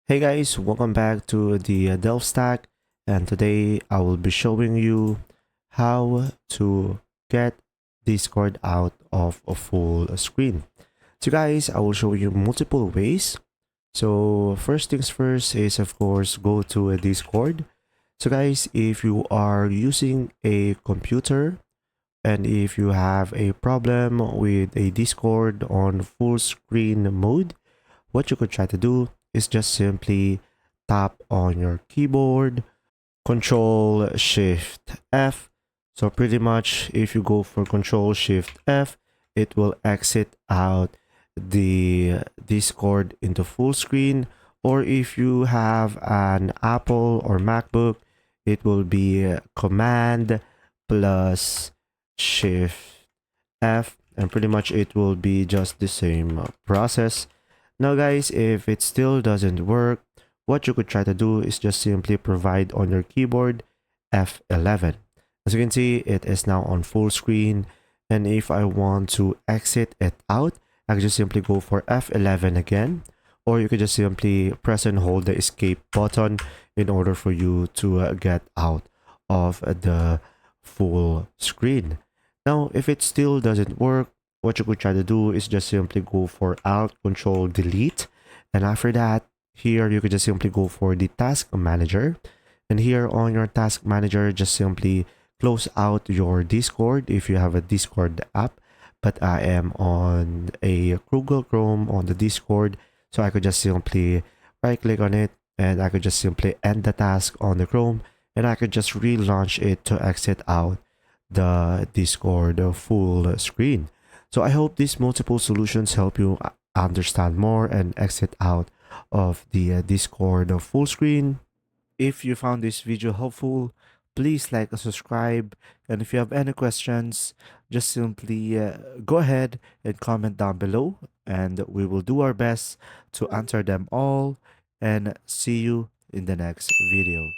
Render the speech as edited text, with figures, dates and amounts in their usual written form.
Hey guys, welcome back to the Delve Stack, and today I will be showing you how to get Discord out of a full screen. So guys, I will show you multiple ways. So first things first is of course go to a Discord. So guys, if you are using a computer and if you have a problem with a Discord on full screen mode, what you could try to do is just simply tap on your keyboard, Control Shift F. So pretty much if you go for Control Shift F, it will exit out the Discord into full screen. Or if you have an Apple or MacBook, it will be Command plus Shift F, and pretty much it will be just the same process. Now guys, if it still doesn't work, what you could try to do is just simply provide on your keyboard F11. As you can see, it is now on full screen, and if I want to exit it out, I can just simply go for F11 again, or you could just simply press and hold the escape button in order for you to get out of the full screen. Now, if it still doesn't work, what you could try to do is just simply go for Alt Control Delete, and after that, here you could just simply go for the Task Manager, and here on your Task Manager, just simply close out your Discord if you have a Discord app. But I am on a Google Chrome on the Discord, so I could just simply right click on it, and I could just simply end the task on the Chrome, and I could just relaunch it to exit out the Discord full screen. So I hope these multiple solutions help you understand more and exit out of the Discord full screen. If you found this video helpful, please like and subscribe. And if you have any questions, just simply go ahead and comment down below, and we will do our best to answer them all. And see you in the next video.